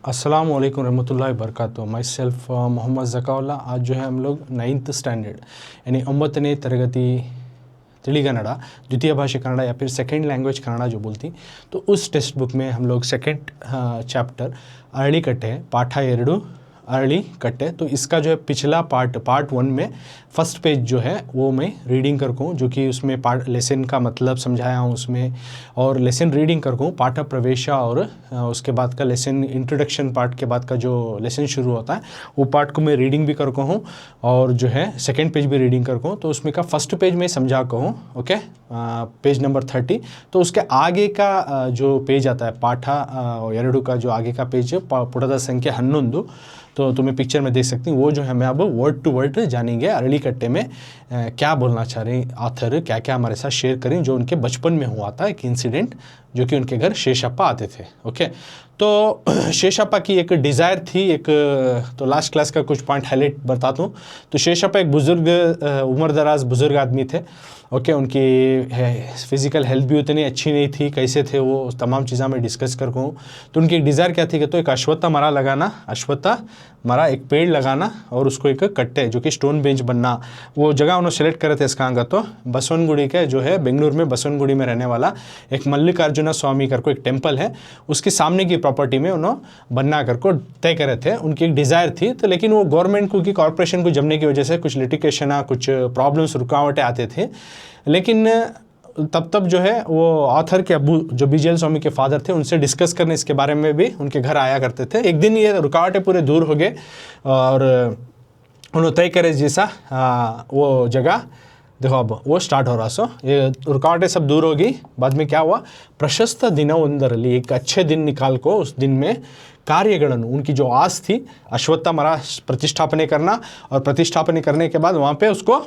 अस्सलाम वालेकुम रहमतुल्लाहि वबरकातुहू। My self Mohammad Zakaullah. आज जो है हम लोग 9th स्टैंडर्ड यानी 9ನೇ ತರಗತಿ ತಿಳಿಗನ್ನಡ द्वितीय भाषा कन्नड़ या फिर सेकेंड लैंग्वेज कन्नड़ जो बोलती, तो उस टेक्स्ट बुक में हम लोग सेकेंड चैप्टर अरळिकट्टे पाठ 2 अरळिकट्टे। तो इसका जो है पिछला पार्ट 1 में फर्स्ट पेज जो है वो मैं रीडिंग कर कहूँ, जो कि उसमें पार्ट लेसन का मतलब समझाया हूँ उसमें, और लेसन रीडिंग कर कहूँ पाठ प्रवेशा, और उसके बाद का लेसन इंट्रोडक्शन पार्ट के बाद का जो लेसन शुरू होता है वो पार्ट को मैं रीडिंग भी कर कहूँ, और जो है सेकेंड पेज भी रीडिंग कर कहूँ। तो उसमें का फर्स्ट पेज में समझा कहूँ, ओके, पेज नंबर 30। तो उसके आगे का जो पेज आता है पाठ 2 का जो आगे का पेज पुटದ संख्या 11, तो तुम्हें पिक्चर में देख सकती हूँ। वो जो है मैं अब वर्ड टू वर्ड जानेंगे अरळिकट्टे में क्या बोलना चाह रहे हैं ऑथर, क्या क्या हमारे साथ शेयर करें जो उनके बचपन में हुआ था, एक इंसिडेंट जो कि उनके घर शेषप्पा आते थे। ओके, तो शेषप्पा की एक डिज़ायर थी, एक तो लास्ट क्लास का कुछ पॉइंट हाईलाइट बताता हूँ। तो शेषप्पा एक बुज़ुर्ग उम्र दराज बुज़ुर्ग आदमी थे। ओके, उनकी फ़िज़िकल हेल्थ भी उतनी अच्छी नहीं थी, कैसे थे वो तमाम चीज़ें मैं डिस्कस कर कहूँ। तो उनकी एक डिज़ायर क्या थी कि तो एक अश्वत्था मरा लगाना, अश्वत्था मरा एक पेड़ लगाना, और उसको एक कट्टे जो कि स्टोन बेंच बनना। वो जगह उन्होंने सेलेक्ट करे थे इसका का तो बसवनगुड़ी के जो है बेंगलुरु में बसवनगुड़ी में रहने वाला एक मल्लिकार्जुन स्वामी कर को एक टेम्पल है, उसके सामने की प्रॉपर्टी में उन्होंने बनना कर को तय करे थे। उनकी एक डिज़ायर थी, तो लेकिन वो गवर्नमेंट को की कॉरपोरेशन को जमने की वजह से कुछ लिटिगेशन, कुछ प्रॉब्लम्स, रुकावटें आते थे। लेकिन तब जो है वो ऑथर के अब्बू जो बीजेल स्वामी के फादर थे उनसे डिस्कस करने इसके बारे में भी उनके घर आया करते थे। एक दिन ये रुकावटें पूरे दूर हो गए और उन्होंने तय करे जैसा वो जगह देखो अब वो स्टार्ट हो रहा। सो ये रुकावटें सब दूर होगी। बाद में क्या हुआ, प्रशस्त ದಿನವೊಂದರಲ್ಲಿ एक अच्छे दिन निकाल को उस दिन में कार्यಗಳನ್ನು, उनकी जो आस थी अश्वत्था मरा प्रतिष्ठापने करना, और प्रतिष्ठापने करने के बाद वहाँ पे उसको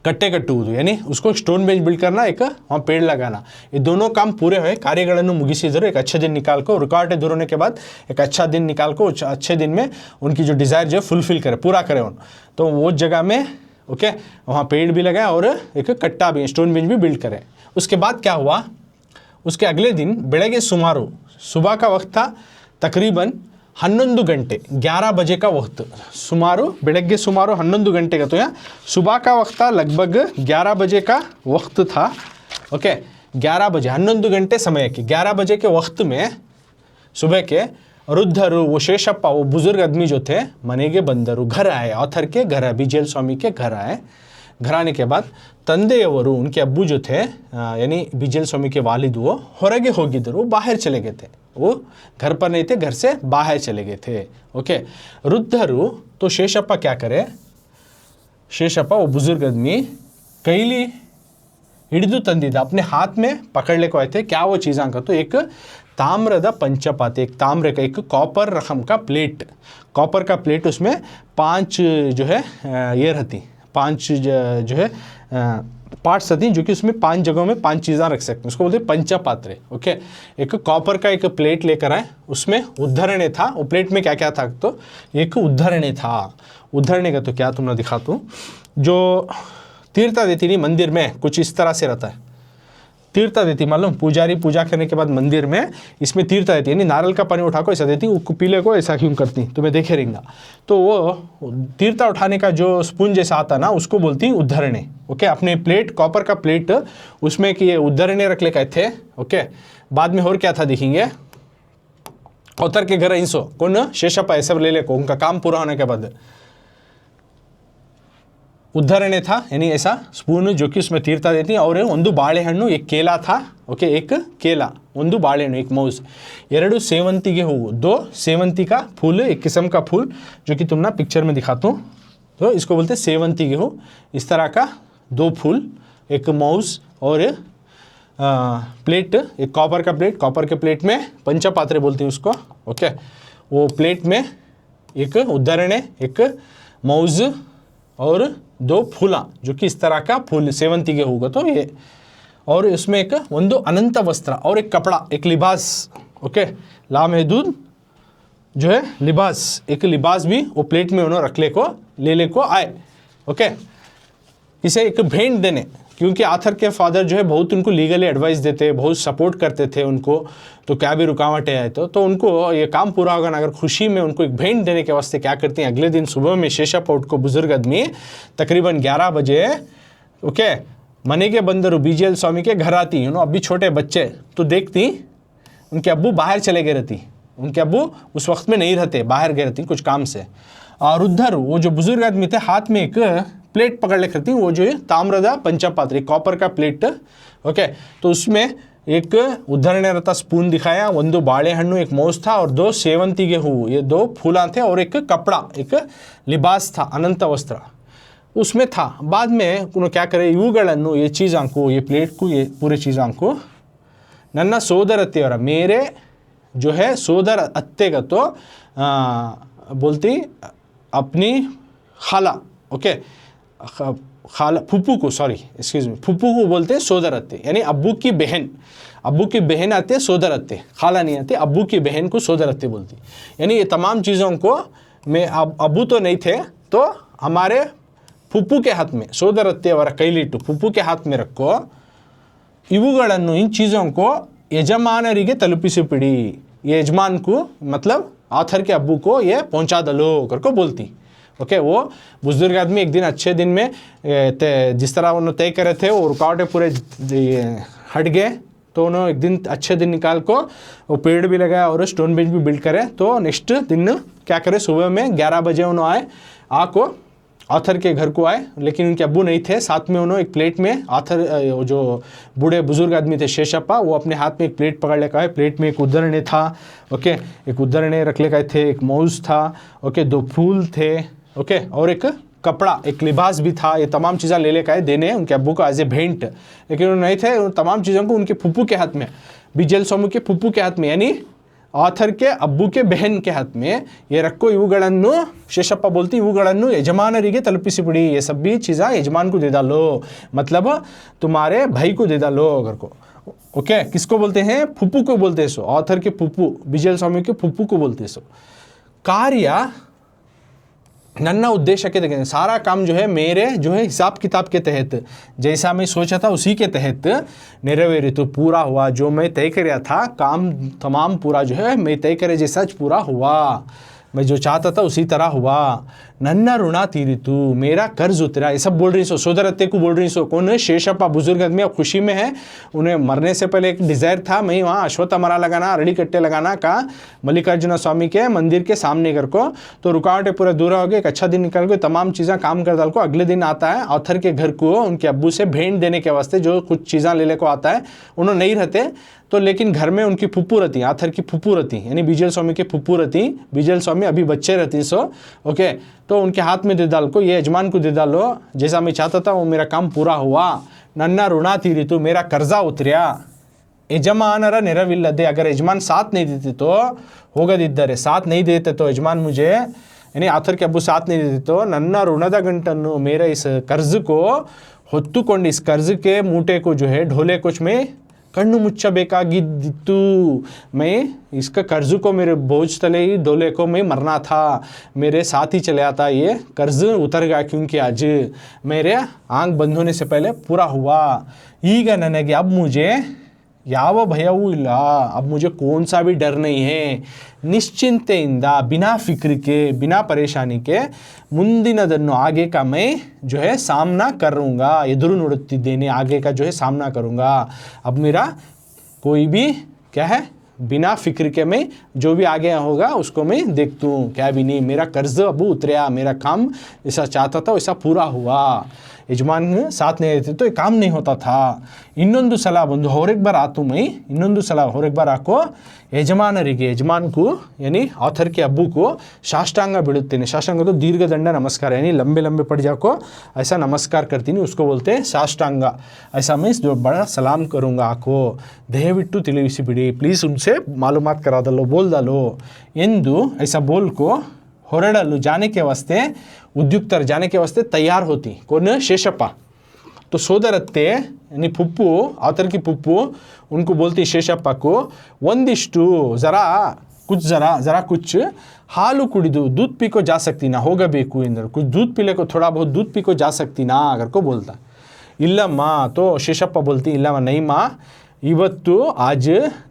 कट्टे कಟ್ಟुವುದು यानी उसको स्टोन बेंच बिल्ड करना, एक वहाँ पेड़ लगाना, ये दोनों काम पूरे हुए। कार्यಗಳನ್ನು मुगिसिದರು एक अच्छे दिन निकाल को, रुकावटें दूर होने के बाद एक अच्छा दिन निकाल को, अच्छे दिन में उनकी जो डिज़ायर जो फुलफिल करे, पूरा करे उन। तो वो जगह में ओके वहाँ पेड़ भी लगाए और एक कट्टा भी, स्टोन बेंच भी बिल्ड करे। उसके बाद क्या हुआ, उसके अगले दिन बेड़गे सुमारू सुबह का वक्त था, तकरीबन 11 घंटे 11 बजे का वक्त, सुमारू बेड़गे सुमारू 11 घंटे का, तो यहाँ सुबह का वक्त था, लगभग 11 बजे का वक्त था। ओके, 11 बजे 11 घंटे समय के 11 बजे के वक्त में सुबह के वृद्धರು वो शेषप्पा वो बुजुर्ग आदमी जो थे मनेगे बंदरू, घर आए, ऑथर के घर आए, बीजेल स्वामी के घर आए। घर आने के बाद ತಂದೆಯವರು उनके अब्बू जो थे यानी बीजेल स्वामी के वालिद वो ಹೊರಗೆ ಹೋಗಿದ್ದರು, वो बाहर चले गए थे, वो घर पर नहीं थे, घर से बाहर चले गए थे। ओके, वृद्धರು तो शेषप्पा क्या करे, शेषप्पा वो बुजुर्ग आदमी कैली हिडिದು ತಂದಿದ್ದ, अपने हाथ में पकड़ लेको आए थे। क्या वो चीज़ का, तो एक ताम्ರದ पंचपाती, एक ताम्र का एक कॉपर रकम का प्लेट, कॉपर का प्लेट, उसमें 5 जो है ये रहती, 5 जो है पार्ट्स आती, जो कि उसमें 5 जगहों में 5 चीज़ें रख सकते हैं, उसको बोलते हैं पंचपात्रे। ओके, एक कॉपर का एक प्लेट लेकर आए, उसमें उद्धरणे था। वो प्लेट में क्या क्या था, तो एक उद्धरणे था। उद्धरणे का तो क्या तुमने दिखाता हूँ, जो तीर्था देती नहीं मंदिर में कुछ इस तरह से रहता है, तीर्था देती, मालूम पुजारी पूजा करने के बाद मंदिर में इसमें तीर्था देती, यानी नारियल का पानी उठा को ऐसा देती, वो पीले को ऐसा क्यों करती तुम्हें देखे रहेंगे। तो वो तीर्था उठाने का जो स्पून जैसा आता ना, उसको बोलती उद्धरणे। ओके, अपने प्लेट, कॉपर का प्लेट, उसमें कि ये उद्धरणे रख ले गए थे। ओके, बाद में और क्या था देखेंगे। औतर के घर इंसो कौन शेषप्पा ऐसा ले ले को, उनका काम पूरा होने के बाद उद्धरणे था, यानी ऐसा स्पून जो कि उसमें तीर्था देती, और ಒಂದು ಬಾಳೆಹಣ್ಣು एक केला था। ओके, एक केला, ಒಂದು ಬಾಳೆಹಣ್ಣು, एक मौज, 2 सेवंती हूँ, 2 सेवंती का फूल, एक किस्म का फूल जो कि तुम ना पिक्चर में दिखाता हूँ, तो इसको बोलते हैं सेवंती हूँ। इस तरह का 2 फूल, एक मौज, और प्लेट, एक कॉपर का प्लेट, कॉपर के प्लेट में पंचपात्रे बोलते हैं उसको। ओके, वो प्लेट में एक उद्धरणे, एक मौज और 2 फूला जो कि इस तरह का फूल सेवंती के होगा, तो ये, और इसमें एक ಒಂದು अनंत वस्त्र और एक कपड़ा, एक लिबास। ओके, लामहदूद जो है लिबास, एक लिबास भी वो प्लेट में उन्होंने रख ले को ले को आए। ओके, किसे एक भेंट देने, क्योंकि आथर के फादर जो है बहुत उनको लीगली एडवाइस देते, बहुत सपोर्ट करते थे उनको, तो क्या भी रुकावटें आए तो उनको ये काम पूरा होगा ना, अगर खुशी में उनको एक भेंट देने के वास्ते क्या करते हैं, अगले दिन सुबह में शेषप्पा उठ को बुजुर्ग आदमी तकरीबन 11 बजे ओके मने के बंदरू बीजेल स्वामी के घर आती, अभी छोटे बच्चे तो देखती उनके अब्बू बाहर चले गए रहती, उनके अब्बू उस वक्त में नहीं रहते, बाहर गए रहती कुछ काम से, और उधर वो जो बुजुर्ग आदमी थे हाथ में एक प्लेट पकड़ लेकर थी, वो जो है ताम्रदा पंचपात्र कॉपर का प्लेट ओके, तो उसमें एक उद्धरणे रहता स्पून दिखाया, ಒಂದು ಬಾಳೆಹಣ್ಣು एक मौज था और 2 सेवंतिगे हूँ, ये 2 फूला थे और एक कपड़ा एक लिबास था अनंत वस्त्र उसमें था। बाद में उन्होंने क्या करे, ಇವುಗಳನ್ನು ये चीज़ को ये प्लेट को ये पूरे चीज़ को ನನ್ನ ಸೋದರತ್ತೆಯವರ मेरे जो है सोदर अत्ते का तो बोलती अपनी खाला ओके खाला फुप्पू को सॉरी एक्सक्यूज मी फुप्पू को बोलते हैं सोदर अत्ते, यानी अब्बू की बहन आते हैं सोदर अत्ते, खाला नहीं आते, अब्बू की बहन को सोदर अत्ते बोलती। यानी ये तमाम चीज़ों को मैं अब्बू तो नहीं थे तो हमारे फुप्पू के हाथ में सोदर अत्ते और कैलिटू फुप्पू के हाथ में रखो, ಇವುಗಳನ್ನು इन चीज़ों को यजमानರಿಗೆ ತಲುಪಿಸಿಬಿಡಿ, ये यजमान को मतलब आथर के अब्बू को ये पहुंचा दलो करके बोलती ओके। वो बुजुर्ग आदमी एक दिन अच्छे दिन में जिस तरह उन्होंने तय करे थे वो रुकावटें पूरे हट गए, तो उन्होंने एक दिन अच्छे दिन निकाल को वो पेड़ भी लगाया और स्टोन बेंच भी बिल्ड करे। तो नेक्स्ट दिन क्या करे, सुबह में 11 बजे उन्होंने आए आको आथर के घर को आए, लेकिन उनके अब्बू नहीं थे, साथ में उन्होंने एक प्लेट में आथर जो बूढ़े बुजुर्ग आदमी थे शेषप्पा, वो अपने हाथ में एक प्लेट पकड़ लेकर आए, प्लेट में एक उद्धरणे था ओके, एक उद्धरणे रख लेकर थे, एक मौज था ओके, 2 फूल थे ओके, और एक कपड़ा एक लिबास भी था। ये तमाम चीज़ें ले लेकर आए देने उनके अब्बू को एज ए भेंट, लेकिन उन्होंने नहीं थे, उन तमाम चीज़ों को उनके फुप्पू के हाथ में, बीजेल स्वामी के फुप्पू के हाथ में, यानी ಆಥರ್ के अब्बू के बहन के हाथ में ये रखो, ಇವುಗಳನ್ನು शेषप्पा बोलती ಇವುಗಳನ್ನು यजमानರಿಗೆ ತಲುಪಿಸಿಬಿಡಿ, ये सब भी चीज़ा यजमान को दे डालो, मतलब तुम्हारे भाई को दे डालो घर को ओके। किसको बोलते हैं, फुप्पू को बोलते हैं, सो आथर के फुप्पू बीजेल स्वामी के फुप्पू को बोलते हैं। सो कार्य नन्ना उद्देश्य के तहत, सारा काम जो है मेरे जो है हिसाब किताब के तहत, जैसा मैं सोचा था उसी के तहत निर्वेरी तो पूरा हुआ, जो मैं तय किया था काम तमाम पूरा जो है मैं तय करे जैसा पूरा हुआ, मैं जो चाहता था उसी तरह हुआ। नन्ना ऋणा तीरितु, मेरा कर्ज उतरा, ये सब बोल रही सो, सोदर अत्ते को बोल रही सो, कौन है, शेषप्पा बुजुर्ग आदमी अब खुशी में है, उन्हें मरने से पहले एक डिज़ायर था, मैं वहाँ अश्वत्थामरा लगाना, अरड़ी कट्टे लगाना का मल्लिकार्जुन स्वामी के मंदिर के सामने कर को, तो रुकावटें पूरा दूर हो गए, एक अच्छा दिन निकल गए, तमाम चीज़ें काम कर डाल को। अगले दिन आता है आथर के घर को उनके अब्बू से भेंट देने के वास्ते, जो कुछ चीज़ें लेने को आता है, उन्होंने नहीं रहते तो, लेकिन घर में उनकी फुप्पू रहती, आथर की फुप्पू रहती, यानी बीजेल स्वामी के फुप्पू रहती, बीजेल स्वामी अभी बच्चे रहती सो ओके, तो उनके हाथ में दे डाल को, ये यजमान को दे डालो, जैसा मैं चाहता था वो मेरा काम पूरा हुआ। नन्ना ऋणा तीरितु, मेरा कर्जा उतरिया। यजमानर नेरविಲ್ಲದೆ, अगर यजमान साथ नहीं देते तो ಹೋಗದಿದ್ದರೆ, साथ नहीं देते तो यजमान मुझे यानी आथर के अब्बू साथ नहीं देते तो, नन्ना ऋणದ गंಟನ್ನು, मेरे इस कर्ज को ಹೊತ್ತುಕೊಂಡು, इस कर्ज के मूटे को जो है ढोले कुछ में कಣ್ಣು मुಚ್ಚಬೇಕಾಗಿದ್ದಿತ್ತು, मैं इसका कर्ज को मेरे बोझ तले ही डोले को मैं मरना था, मेरे साथ ही चले आता, ये कर्ज उतर गया क्योंकि आज मेरे आंख बंद होने से पहले पूरा हुआ। ಈಗ ನನಗೆ अब मुझे ಯಾವ ಭಯವೂ ಇಲ್ಲ, अब मुझे कौन सा भी डर नहीं है, निश्चिंತೆಯಿಂದ बिना फिक्र के बिना परेशानी के ಮುಂದಿನದನ್ನು आगे का मैं जो है सामना करूँगा, ಎದುರು ನೋಡುತ್ತಿದ್ದೇನೆ, आगे का जो है सामना करूँगा। अब मेरा कोई भी क्या है, बिना फिक्र के मैं जो भी आगे होगा उसको मैं देखता हूँ, क्या भी नहीं, मेरा कर्ज अब उतरिया, मेरा काम ऐसा चाहता था वैसा पूरा हुआ। यजमान साथ नहीं रहते तो ये काम नहीं होता था। ಇನ್ನೊಂದು ಸಲ ಬಂದು ಹೊರಗೆ बार आतू मैं, ಇನ್ನೊಂದು ಸಲ ಹೊರಗೆ बार आको यजमानರಿಗೆ, यजमान को यानी आथर के अब्बू को साष्टांग बिड़ुत्तेने, साष्टांग तो दीर्घ दंड नमस्कार, यानी लंबे लंबे पड़ जाको ऐसा नमस्कार करती नहीं, उसको बोलते हैं साष्टांग। ऐसा मैं जो बड़ा सलाम करूँगा आको, ದಯವಿಟ್ಟು ತಿಳಿಸಿಬಿಡಿ, प्लीज़ उनसे मालूमात करा दलो, बोल डालो ಎಂದು ऐसा बोल को ಹೊರಡಲು जाने के वास्ते उद्युक्तर, जाने के वास्ते तैयार होती, कौन, शेषप्पा। तो सोदर अत्ते यानी फुप्पू, आथर की फुप्पू उनको बोलती शेषप्पा को, ಒಂದಿಷ್ಟು ज़रा कुछ ज़रा कुछ हालू कुड़िदु दूध पी को जा सकती ना ಹೋಗಬೇಕು ಎಂದರು कुछ दूध पीले को थोड़ा बहुत दूध पी को जा सकती ना अगर को बोलता ಇಲ್ಲಮ್ಮ तो ಶೇಷಪ್ಪ बोलती ಇಲ್ಲಮ್ಮ नहीं माँ ಇವತ್ತು आज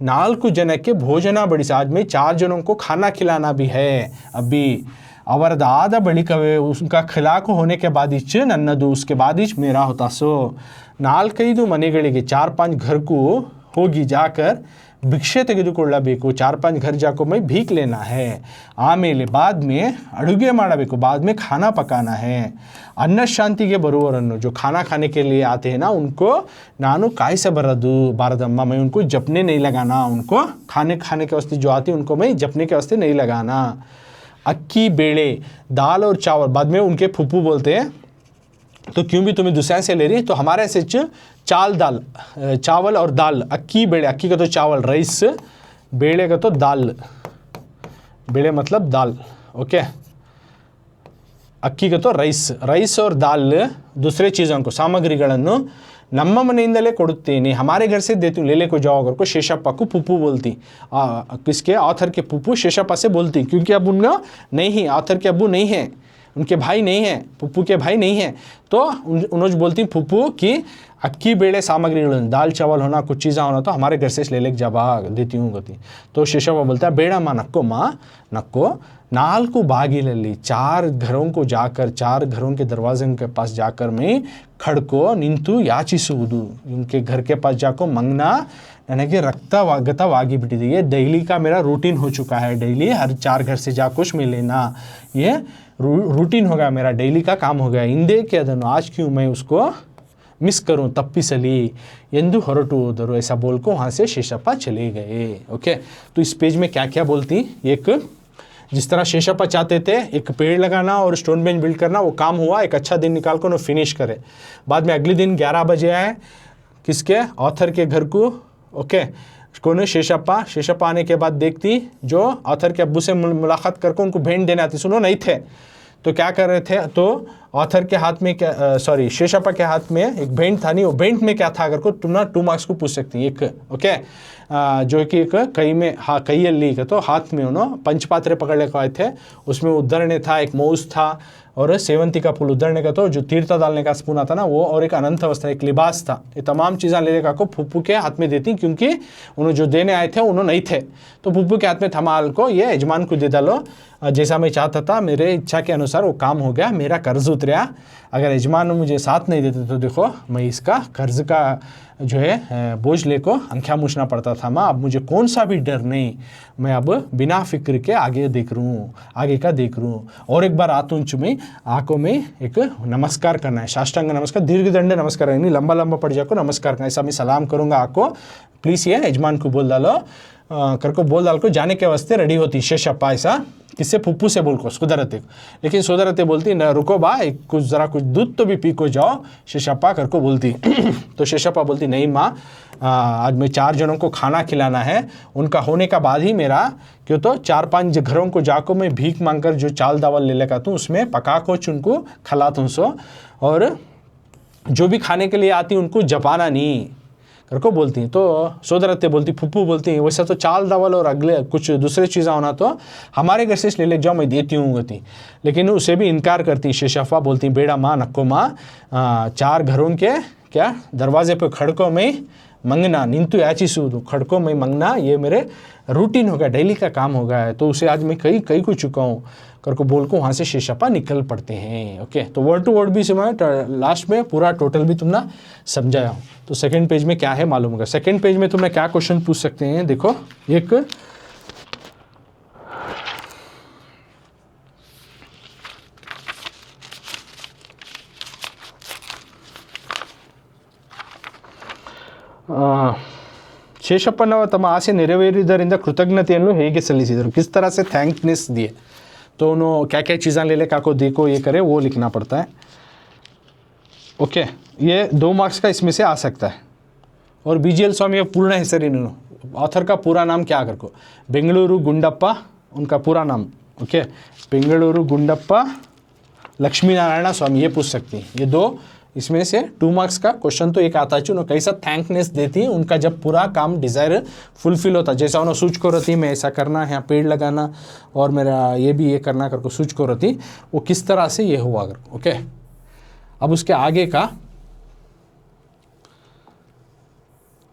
4 ಜನಕ್ಕೆ ಭೋಜನ ಬಡಿಸಿ आज में 4 जनों को खाना खिलाना भी है अभी ಅವರದಾದ ಬಳಿಕವೇ उनका खिलाक होने के बाद इच नन्नದು उसके बाद इच मेरा होता सो 4-5 ಮನೆಗಳಿಗೆ 4-5 घर को ಹೋಗಿ जाकर ಭಿಕ್ಷೆ ತೆಗೆದುಕೊಳ್ಳಬೇಕು 4-5 घर जाको मैं भीख लेना है ಆಮೇಲೆ बाद में ಅಡುಗೆ ಮಾಡಬೇಕು बाद में खाना पकाना है अन्न शांतिಗೆ ಬರುವವರನ್ನು जो खाना खाने के लिए आते हैं ना उनको ನಾನು ಕಾಯಿಸಬಾರದು ಬಾರದಮ್ಮ मैं उनको जपने नहीं लगाना उनको खाने के वास्ते जो आती उनको मैं जपने के वास्ते नहीं लगाना अक्की बेड़े दाल और चावल बाद में उनके फुप्पू बोलते हैं तो क्यों भी तुम्हें दूसरे से ले रही तो हमारे से चावल और दाल अक्की बेड़े अक्की का तो चावल राइस बेड़े का तो दाल बेड़े मतलब दाल ओके ಅಕ್ಕಿ तो ರೈಸ್ और दाल दूसरे चीज़ों को सामग्रिಗಳನ್ನು ನಮ್ಮ ಮನೆಯಿಂದಲೇ ಕೊಡುತ್ತೇನೆ हमारे घर से देती हूँ ले को जाओ अगर को शेषप्पा को पुप्पू बोलती किसके ऑथर के पुप्पू शेषप्पा से बोलती क्योंकि अब उनका नहीं है ऑथर के अब्बू नहीं है उनके भाई नहीं हैं पुप्पू के भाई नहीं हैं तो उन्होंने बोलती पुप्पू कि अक्की बेड़े सामग्री दाल चावल होना कुछ चीज़ा होना तो हमारे घर से ले जबा देती हूँ गति तो शेषप्पा बोलता है बेड़ा माँ नक्को 4 बागिलಲ್ಲಿ 4 घरों को जाकर 4 घरों के दरवाजे के पास जाकर मैं खड़को निंतु याचिसुವುದು उनके घर के पास जाको मंगना ನನಗೆ रक्तवागतವಾಗಿ बिटिದೆ ये डेली का मेरा रूटीन हो चुका है डेली हर 4 घर से जा कुछ में लेना ये रूटीन हो गया मेरा डेली का काम हो गया ಹಿಂದೆ के ಅದನ್ನು आज क्यों मैं उसको मिस करूं तप्पिसली ಎಂದು ಹೊರಟು ಹೋದರು ऐसा बोल को वहाँ से शेषप्पा चले गए ओके तो इस पेज में क्या क्या बोलती एक जिस तरह शेषप्पा चाहते थे एक पेड़ लगाना और स्टोन बेंच बिल्ड करना वो काम हुआ एक अच्छा दिन निकाल कर उन्होंने फिनिश करे बाद में अगले दिन 11 बजे आए किसके ऑथर के घर को ओके कौन शेषप्पा आने के बाद देखती जो ऑथर के अब्बू से मुलाकात करके उनको भेंट देने आती सुनो नहीं थे तो क्या कर रहे थे तो ऑथर के हाथ में क्या शेषप्पा के हाथ में एक भेंट था नहीं वो भेंट में क्या था अगर को तुम ना 2 मार्क्स को पूछ सकती एक ओके जो कि एक कई में हाँ कईಯಲ್ಲಿ तो हाथ में उन्होंने पंचपात्रे पकड़ लेकर आए थे उसमें उद्धरणे था एक मौज था और सेवंती का फूल उद्धरने का तो जो तीर्थ डालने का स्पून आता ना वो और एक अनंत वस्त्र एक लिबास था ये तमाम चीज़ें लेने का को फुप्पू के हाथ में देती क्योंकि उन्होंने जो देने आए थे उन्होंने नहीं थे तो फुप्पू के हाथ में थमाल को ये यजमान को दे डालो जैसा मैं चाहता था मेरे इच्छा के अनुसार वो काम हो गया मेरा कर्ज उतरा अगर यजमान मुझे साथ नहीं देते तो देखो मैं इसका कर्ज का जो है बोझ लेको अंख्या मूछना पड़ता था माँ अब मुझे कौन सा भी डर नहीं मैं अब बिना फिक्र के आगे देख रूँ आगे का देख रूँ और एक बार आतुंच में आंखों में एक नमस्कार करना है साष्टांग नमस्कार दीर्घ दंड नमस्कार नहीं लंबा पड़ जाको नमस्कार करना ऐसा मैं सलाम करूँगा आपको प्लीज़ ये यजमान को बोल डालो करको बोल डाल को जाने के वास्ते रेडी होती शेषप्पा ऐसा किससे फुप्पू से बोल को सुधरते लेकिन सुधरते बोलती न रुको बा कुछ ज़रा कुछ दूध तो भी पी को जाओ शेषप्पा करको बोलती तो शेषप्पा बोलती नहीं माँ आज मैं 4 जनों को खाना खिलाना है उनका होने का बाद ही मेरा क्यों तो 4-5 घरों को जाको मैं भीख मांगकर जो चाल दावल ले लेकर तूँ उसमें पका को उनको खिलाता हूँ सो और जो भी खाने के लिए आती उनको जपाना नहीं करको बोलती तो सोदरते बोलती फुप्पू बोलती वैसा तो चाल दावल और अगले कुछ दूसरे चीज़ें होना तो हमारे घर से ले जाओ मैं देती हूँ गति लेकिन उसे भी इनकार करती शेषप्पा बोलती बेड़ा माँ नक्को माँ 4 घरों के क्या दरवाजे पे खड़कों में मंगना निंतु याचिसुವುದು खड़कों में मंगना ये मेरे रूटीन हो गया डेली का काम हो गया है तो उसे आज मैं कई को चुका हूँ करको बोल को वहाँ से शेषप्पा निकल पड़ते हैं ओके तो वर्ड टू वर्ड भी समय लास्ट में पूरा टोटल भी तुमने समझाया हूँ तो सेकंड पेज में क्या है मालूम होगा सेकंड पेज में तुमने क्या क्वेश्चन पूछ सकते हैं देखो एक शेषप्पनवर तಮ್ಮ ಆಸೆ ನೆರವೇರಿದ್ದರಿಂದ ಕೃತಜ್ಞತೆಯನ್ನು ಹೇಗೆ ಸಲ್ಲಿಸಿದರು किस तरह से थैंकनेस दिए तो उन्होंने क्या क्या चीज़ें ले लेकर को देखो ये करे वो लिखना पड़ता है ओके ये 2 मार्क्स का इसमें से आ सकता है और BGL स्वामी का पूर्ण हेसर इन्होंने ऑथर का पूरा नाम क्या कर को बेंगलुरु गुंडप्पा उनका पूरा नाम ओके बेंगलुरु गुंडप्पा लक्ष्मी नारायण स्वामी ये पूछ सकती हैं ये 2 इसमें से 2 मार्क्स का क्वेश्चन तो एक आता है, कैसा थैंकनेस देती है उनका जब पूरा काम डिज़ायर फुलफिल होता, जैसा उन्होंने सोच को रहती मैं ऐसा करना है, पेड़ लगाना और मेरा ये भी ये करना करके सोच को रहती, वो किस तरह से ये हुआ कर। ओके, अब उसके आगे का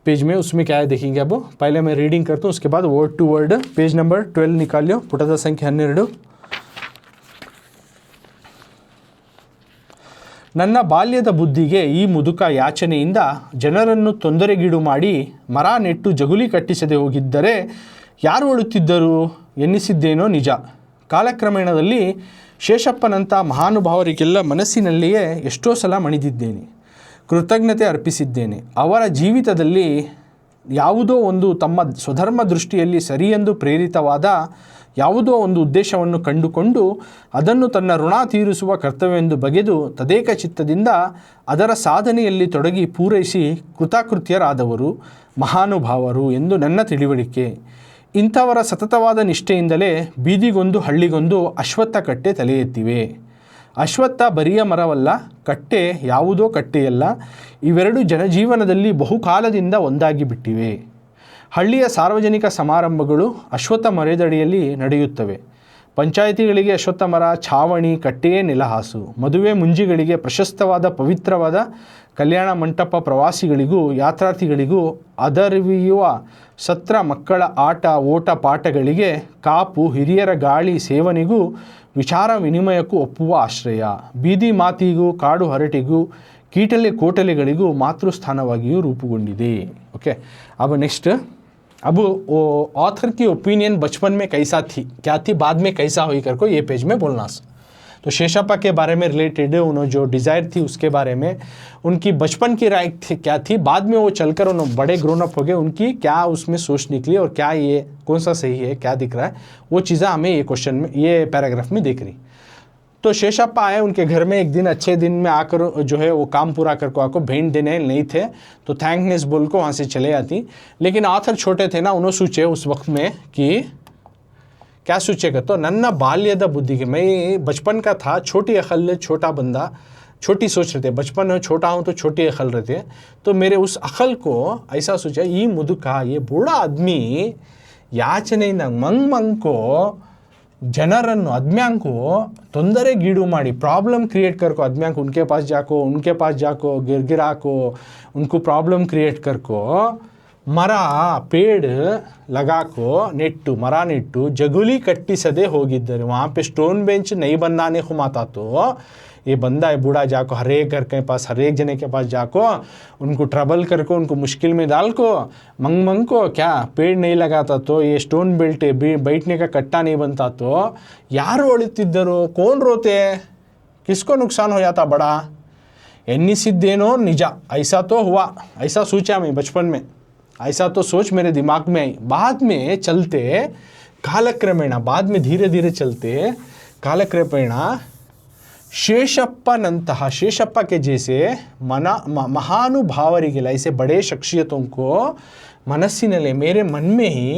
पेज में उसमें क्या है देखेंगे। अब पहले मैं रीडिंग करता हूँ, उसके बाद word to word page number 12 निकालियो, ಪುಟದ ಸಂಖ್ಯೆ 12। ನನ್ನ ಬಾಲ್ಯದ ಬುದ್ಧಿಗೆ ಈ ಮುದುಕ ಯಾಚನೆಯಿಂದ ಜನರನ್ನು ತೊಂದರೆಗೀಡು ಮಾಡಿ ಮರ ನೆಟ್ಟು ಜಗುಲಿ ಕಟ್ಟಿಸದೆ ಹೋಗಿದ್ದರೆ ಯಾರು ಅಳುತ್ತಿದ್ದರು ಎನ್ನಿಸಿದ್ದೇನೋ ನಿಜ. ಕಾಲಕ್ರಮೇಣದಲ್ಲಿ ಶೇಷಪ್ಪನಂಥ ಮಹಾನುಭಾವರಿಗೆಲ್ಲ ಮನಸ್ಸಿನಲ್ಲಿಯೇ ಎಷ್ಟೋ ಸಲ ಮಣಿದಿದ್ದೇನೆ, ಕೃತಜ್ಞತೆ ಅರ್ಪಿಸಿದ್ದೇನೆ. ಅವರ ಜೀವಿತದಲ್ಲಿ ಯಾವುದೋ ಒಂದು ತಮ್ಮ ಸ್ವಧರ್ಮ ದೃಷ್ಟಿಯಲ್ಲಿ ಸರಿಯೆಂದು ಪ್ರೇರಿತವಾದ ಯಾವುದೋ ಒಂದು ಉದ್ದೇಶವನ್ನು ಕಂಡುಕೊಂಡು ಅದನ್ನು ತನ್ನ ಋಣ ತೀರಿಸುವ ಕರ್ತವ್ಯವೆಂದು ಬಗೆದು ತದೇಕ ಚಿತ್ತದಿಂದ ಅದರ ಸಾಧನೆಯಲ್ಲಿ ತೊಡಗಿ ಪೂರೈಸಿ ಕೃತಕೃತ್ಯರಾದವರು ಮಹಾನುಭಾವರು ಎಂದು ನನ್ನ ತಿಳಿವಳಿಕೆ. ಇಂಥವರ ಸತತವಾದ ನಿಷ್ಠೆಯಿಂದಲೇ ಬೀದಿಗೊಂದು ಹಳ್ಳಿಗೊಂದು ಅಶ್ವತ್ಥ ಕಟ್ಟೆ ತಲೆ ಎತ್ತಿವೆ. ಅಶ್ವತ್ಥ ಬರಿಯ ಮರವಲ್ಲ, ಕಟ್ಟೆ ಯಾವುದೋ ಕಟ್ಟೆಯಲ್ಲ. ಇವೆರಡು ಜನಜೀವನದಲ್ಲಿ ಬಹುಕಾಲದಿಂದ ಒಂದಾಗಿ ಬಿಟ್ಟಿವೆ. ಹಳ್ಳಿಯ ಸಾರ್ವಜನಿಕ ಸಮಾರಂಭಗಳು ಅಶ್ವತ್ಥ ಮರದಡಿಯಲ್ಲಿ ನಡೆಯುತ್ತವೆ. ಪಂಚಾಯಿತಿಗಳಿಗೆ ಅಶ್ವತ್ಥ ಮರ ಛಾವಣಿ, ಕಟ್ಟೆಯೇ ನೆಲಹಾಸು. ಮದುವೆ ಮುಂಜಿಗಳಿಗೆ ಪ್ರಶಸ್ತವಾದ ಪವಿತ್ರವಾದ ಕಲ್ಯಾಣ ಮಂಟಪ, ಪ್ರವಾಸಿಗಳಿಗೂ ಯಾತ್ರಾರ್ಥಿಗಳಿಗೂ ಅದರಿಯುವ ಸತ್ರ, ಮಕ್ಕಳ ಆಟ ಓಟ ಪಾಠಗಳಿಗೆ ಕಾಪು, ಹಿರಿಯರ ಗಾಳಿ ಸೇವನೆಗೂ ವಿಚಾರ ವಿನಿಮಯಕ್ಕೂ ಒಪ್ಪುವ ಆಶ್ರಯ. ಬೀದಿ ಮಾತಿಗೂ ಕಾಡು ಹರಟಿಗೂ ಕೀಟಲೆ ಕೋಟಲೆಗಳಿಗೂ ಮಾತೃಸ್ಥಾನವಾಗಿಯೂ ರೂಪುಗೊಂಡಿದೆ. ओके, अब नेक्स्ट, अब वो ऑथर की ओपिनियन बचपन में कैसा थी, क्या थी, बाद में कैसा हुई कर को ये पेज में बोलना। तो शेषप्पा के बारे में रिलेटेड उन्होंने जो डिज़ायर थी उसके बारे में, उनकी बचपन की राय थी क्या थी, बाद में वो चलकर उन्होंने बड़े ग्रोन अप हो गए, उनकी क्या उसमें सोच निकली और क्या ये कौन सा सही है, क्या दिख रहा है, वो चीज़ें हमें ये क्वेश्चन में ये पैराग्राफ में दिख रही। तो शेषप्पा आए उनके घर में एक दिन, अच्छे दिन में आकर जो है वो काम पूरा करके आको भेंट देने नहीं थे, तो थैंकनेस बोल को वहाँ से चले आती। लेकिन आथर छोटे थे ना, उन्होंने सोचे उस वक्त में कि क्या सोचेगा, तो नन्ना बाल्यद बुद्धि के, मैं बचपन का था, छोटी अकल, छोटा बंदा, छोटी सोच रहे थे, बचपन में छोटा हूँ तो छोटी अकल रहते, तो मेरे उस अकल को ऐसा सोचा, ये मुदुका, ये बूढ़ा आदमी ಯಾಚನೆಯಿಂದ ಮಂಗ್ ಜನರನ್ನು ಅದ್ಮ್ಯಾಂಕು ತೊಂದರೆಗೀಡು ಮಾಡಿ प्रॉब्लम क्रिएट करको, अद्म्यांक उनके पास जाको गिरगिराको, उनको प्रॉब्लम क्रिएट करको, मरा पेड़ लगाको नेट्टू, मरा नेट्टू जगुली कट्टिसदे होगिद्दरे, वहाँ पे स्टोन बेंच नहीं बनाने को माता, तो ये बंदा है बूढ़ा, जाको हर एक घर के पास, हर एक जने के पास जाको उनको ट्रबल करको, उनको मुश्किल में डाल को, मंग को क्या पेड़ नहीं लगाता, तो ये स्टोन बेल्ट बैठने का कट्टा नहीं बनता, तो यार ओड़ितिद्दरो, कौन रोते, किसको नुकसान हो जाता बड़ा, एन्निसिद्देनो निजा, ऐसा तो हुआ, ऐसा सोचा मैं बचपन में, ऐसा तो सोच मेरे दिमाग में आई। बाद में चलते कालक्रमेण, बाद में धीरे धीरे चलते कालक्रमेण शेषप्पनंತಹ, शेषप्पा के जैसे महानुभावरिಗೆಲ್ಲ, ऐसे बड़े शख्सियतों को मनस्सिनಲ್ಲೇ, मेरे मन में ही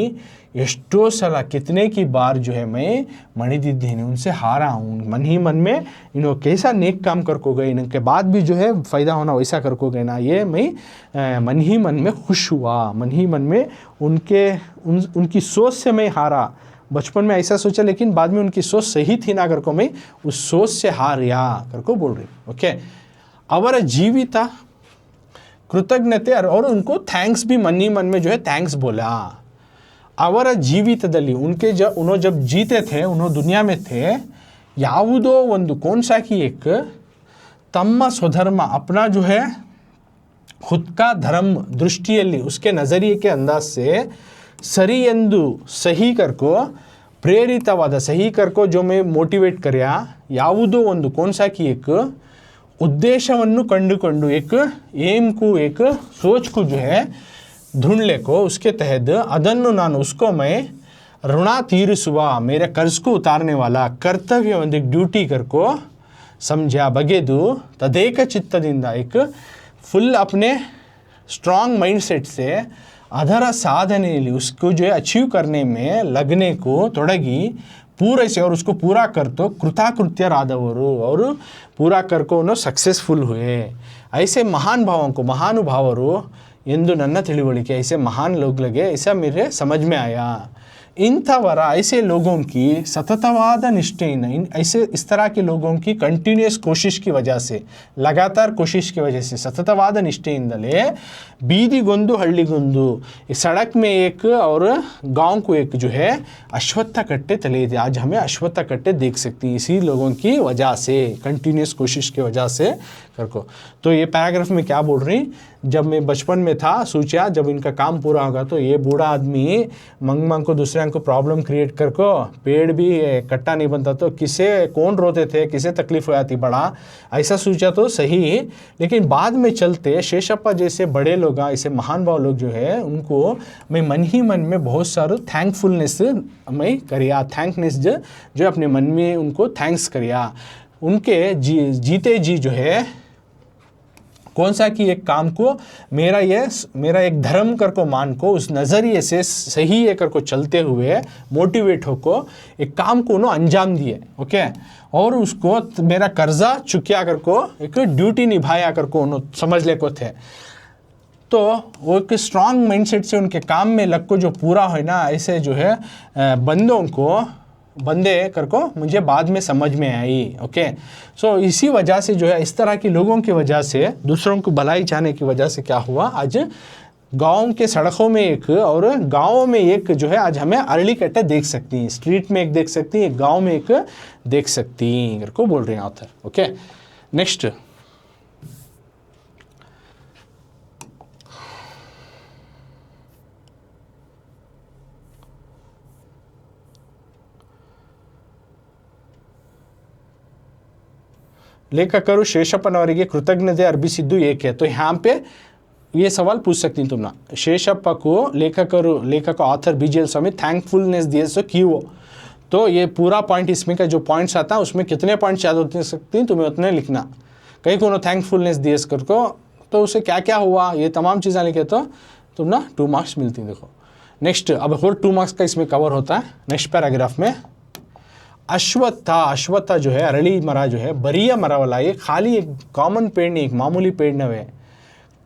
एष्टो सला, कितने की बार जो है मैं मणिदिದ್ದೇನೆ, उनसे हारा हूँ, मन ही मन में इन्हों कैसा नेक काम करको गए, इनके बाद भी जो है फ़ायदा होना वैसा करको गए ना, ये मैं मन ही मन में खुश हुआ, मन ही मन में उनकी सोच से मैं हारा। बचपन में ऐसा सोचा, लेकिन बाद में उनकी सोच सही थी ना कर को मैं उस सोच से हारिया कर को बोल रही। ओके, ಅವರ ಜೀವಿತ ಕೃತಜ್ಞತೆ, और उनको थैंक्स भी मन ही मन में जो है थैंक्स बोला। ಅವರ ಜೀವಿತದಲ್ಲಿ उन्होंने जब जीते थे, उन्होंने दुनिया में थे, ಯಾವುದೋ ಒಂದು कौन सा कि एक तಮ್ಮ स्वधर्म, अपना जो है खुद का धर्म दृष्टिಯಲ್ಲಿ, उसके नज़रिए के अंदाज से सरी ಎಂದು सही करको, प्रेरितवाद सही करको जो मैं मोटिवेट कर्या, ಯಾವುದೋ ಒಂದು कौन सा कि एक उद्देश्यವನ್ನು ಕಂಡುಕೊಂಡು, एक एम को, एक सोच को जो है ढूंढने को, उसके तहत ಅದನ್ನು ನಾನು उसको मैं ಋಣ ತೀರಿಸುವ, मेरे कर्ज को उतारने वाला कर्तव्य, ಒಂದು ड्यूटी करको समझा, बಗೆದು तदेक चित्तದಿಂದ, एक फुल अपने स्ट्रॉन्ग माइंडसेट से ಅದರ ಸಾಧನೆಯಲ್ಲಿ उसको जो है अचीव करने में लगने को ತೊಡಗಿ पूरैसे और उसको पूरा कर तो कृताकृत्यरादವರು और पूरा करको उन्होंने सक्सेसफुल हुए। ऐसे महान भावों को महानुभावरू ಎಂದು ನನ್ನ ತಿಳಿವಳಿಕೆ, ऐसे महान लोग लगे, ऐसा मेरे समझ में आया। इंथवर ऐसे लोगों की सततवाद निष्ठेन, ऐसे इस तरह के लोगों की कंटिन्यूस कोशिश की वजह से, लगातार कोशिश की वजह से, सततवाद निष्ठेಯಿಂದಲೇ बीदीगोंदु हल्लीगोंदु, सड़क में एक और गांव को एक जो है अश्वत्थ कट्टे तले थे। आज हमें अश्वत्थ कट्टे देख सकती हैं इसी लोगों की वजह से, कंटिन्यूस कोशिश की वजह से करको। तो ये पैराग्राफ में क्या बोल रही, जब मैं बचपन में था सोचा जब इनका काम पूरा होगा तो ये बूढ़ा आदमी मंग को दूसरे को प्रॉब्लम क्रिएट करको पेड़ भी कट्टा नहीं बनता तो किसे कौन रोते थे, किसे तकलीफ हो जाती बड़ा, ऐसा सोचा तो सही। लेकिन बाद में चलते शेषप्पा जैसे बड़े लोग, ऐसे महान भाव लोग जो है उनको मैं मन ही मन में बहुत सारा थैंकफुलनेस मैं करिया, थैंकनेस जो अपने मन में उनको थैंक्स करिया। उनके जीते जी जो है कौन सा कि एक काम को मेरा एक धर्म कर को मान को उस नज़रिए से सही है कर को चलते हुए मोटिवेट हो को एक काम को उन्होंने अंजाम दिए, ओके, और उसको मेरा कर्जा चुकिया कर को एक ड्यूटी निभाया कर को उन्होंने समझ ले को थे। तो वो एक स्ट्रांग माइंडसेट से उनके काम में लग को जो पूरा है ना, ऐसे जो है बंदे कर को मुझे बाद में समझ में आई, ओके। सो इसी वजह से जो है इस तरह के लोगों की वजह से, दूसरों को भलाई चाहने की वजह से क्या हुआ, आज गांव के सड़कों में एक और गांवों में एक जो है आज हमें अरली कट्टे देख सकती हैं, स्ट्रीट में एक देख सकती हैं, गांव में एक देख सकती हैं को बोल रहे हैं ऑथर, ओके। नेक्स्ट लेखकರು ಶೇಷಪ್ಪನವರಿಗೆ ಕೃತಜ್ಞತೆ ಅರ್ಪಿಸಿದ್ದು ಏಕೆ? तो यहाँ पे ये सवाल पूछ सकती तुम ना, शेषप्पा को लेखक ऑथर BGL स्वामी थैंकफुलनेस दिए सो क्यों? तो ये पूरा पॉइंट इसमें का जो पॉइंट्स आता है उसमें कितने पॉइंट्स याद होते सकती तुम्हें उतने लिखना। कहीं को थैंकफुलनेस दिए करको तो उसे क्या क्या हुआ ये तमाम चीज़ें लिखे तो तुम ना 2 मार्क्स मिलती। देखो नेक्स्ट, अब और 2 मार्क्स का इसमें कवर होता है। नेक्स्ट पैराग्राफ में अश्वत्थ जो है अरली मरा जो है बरिया मरा वाला, ये खाली एक कॉमन पेड़ नहीं, एक मामूली पेड़ नवे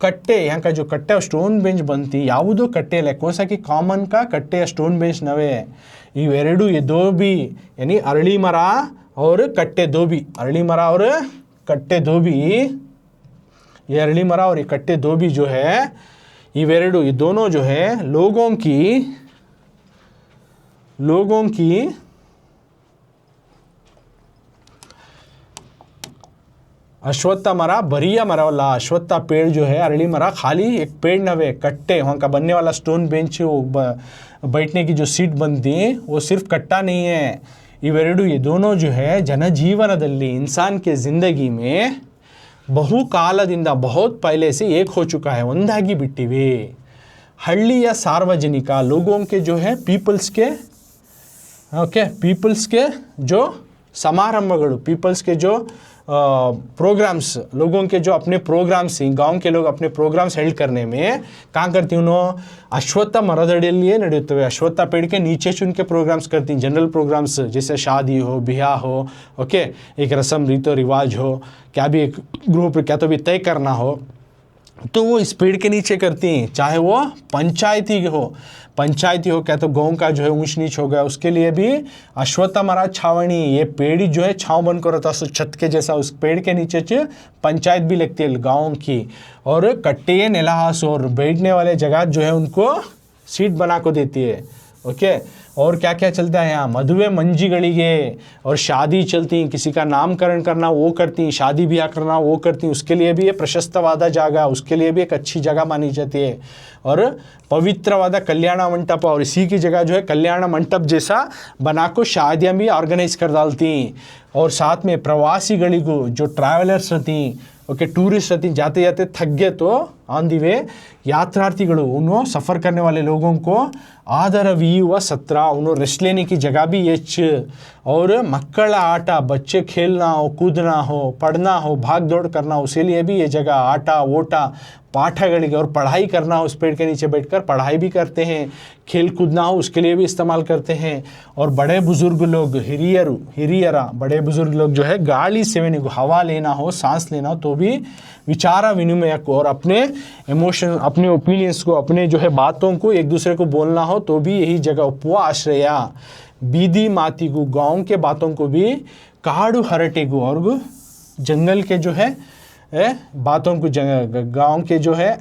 कट्टे, यहाँ का जो कट्टे स्टोन बेंच बनती ಯಾವುದೋ कट्टे ले कौन सा कि कॉमन का कट्टे स्टोन बेंच नवे इवेरडू ये दो भी, यानी अरली मरा और कट्टे दो भी, अरली मरा और कट्टे दो भी, ये अरली मरा और ये कट्टे दो भी जो है इवेरडू ये दोनों जो है लोगों की अश्वत्थ मरा बरिया मरा वाला, अश्वत्थ पेड़ जो है अरली मरा खाली एक पेड़ नवे कट्टे, वहाँ का बनने वाला स्टोन बेंच वो बैठने की जो सीट बनती वो सिर्फ कट्टा नहीं है, इवेरडू ये दोनों जो है जनजीवनदल्ली इंसान के ज़िंदगी में ಬಹುಕಾಲದಿಂದ बहुत पहले से एक हो चुका है, ಒಂದಾಗಿ ಬಿಟ್ಟಿವೆ। हल्ली या सार्वजनिक लोगों के जो है पीपल्स के, ओके, पीपल्स के जो समारंभಗಳು, पीपल्स के जो प्रोग्राम्स, लोगों के जो अपने प्रोग्राम्स, गांव के लोग अपने प्रोग्राम्स हेल्ड करने में कहाँ करती हूँ, अश्वत्थ मरदड़ियಲ್ಲಿಯೇ ನಡೆಯುತ್ತವೆ, अश्वत्थ पेड़ के नीचे चुन के प्रोग्राम्स करती हैं, जनरल प्रोग्राम्स जैसे शादी हो, ब्याह हो, ओके, एक रस्म रीतो रिवाज हो, क्या भी एक ग्रुप क्या तो भी तय करना हो तो वो इस पेड़ के नीचे करती हैं, चाहे वो पंचायती हो क्या तो गाँव का जो है ऊंच नीच हो गया उसके लिए भी अश्वत्थ मरा छावनी, ये पेड़ जो है छाँव बनकर रहता है छत के जैसा, उस पेड़ के नीचे पंचायत भी लगती है गाँव की, और कट्टे नेलाहास और बैठने वाले जगह जो है उनको सीट बना को देती है, ओके। और क्या क्या चलता है यहाँ, मधुवे मंजीಗಳಿಗೆ और शादी चलती, किसी का नामकरण करना वो करती, शादी ब्याह करना वो करती, उसके लिए भी ये प्रशस्तवाद जगह, उसके लिए भी एक अच्छी जगह मानी जाती है। और पवित्रवाद कल्याण मंटप, और इसी की जगह जो है कल्याण मंटप जैसा बना को शादियाँ भी ऑर्गेनाइज कर डालती। और साथ में प्रवासीಗಳಿಗೂ जो ट्रैवलर्स रहती, ओके, टूरिस्ट रहती, जाते जाते थक गए तो ऑन दी वे यात्रार्थिಗಳು उन्होंने सफ़र करने वाले लोगों को आदरवीयुव सत्र, उन्होंने रेस्ट लेने की जगह भी ಹೆಚ್ಚು, और मक्कड़ आटा, बच्चे खेलना हो, कूदना हो, पढ़ना हो, भाग दौड़ करना, उसके लिए भी ये जगह आटा वोटा पाठಗಳಿಗೆ और पढ़ाई करना हो उस पेड़ के नीचे बैठकर पढ़ाई भी करते हैं, खेल कूदना हो उसके लिए भी इस्तेमाल करते हैं। और बड़े बुजुर्ग लोग हिरियरा बड़े बुजुर्ग लोग जो है गाड़ी सेवने को हवा लेना हो सांस लेना हो तो भी विचार विनिमय को और अपने इमोशन अपने ओपिनियंस को अपने जो है बातों को एक दूसरे को बोलना हो तो भी यही जगह उपवा आश्रया बीदी माती को गाँव के बातों को भी काड़ू हरटे को और जंगल के जो है बातों को गांव के जो है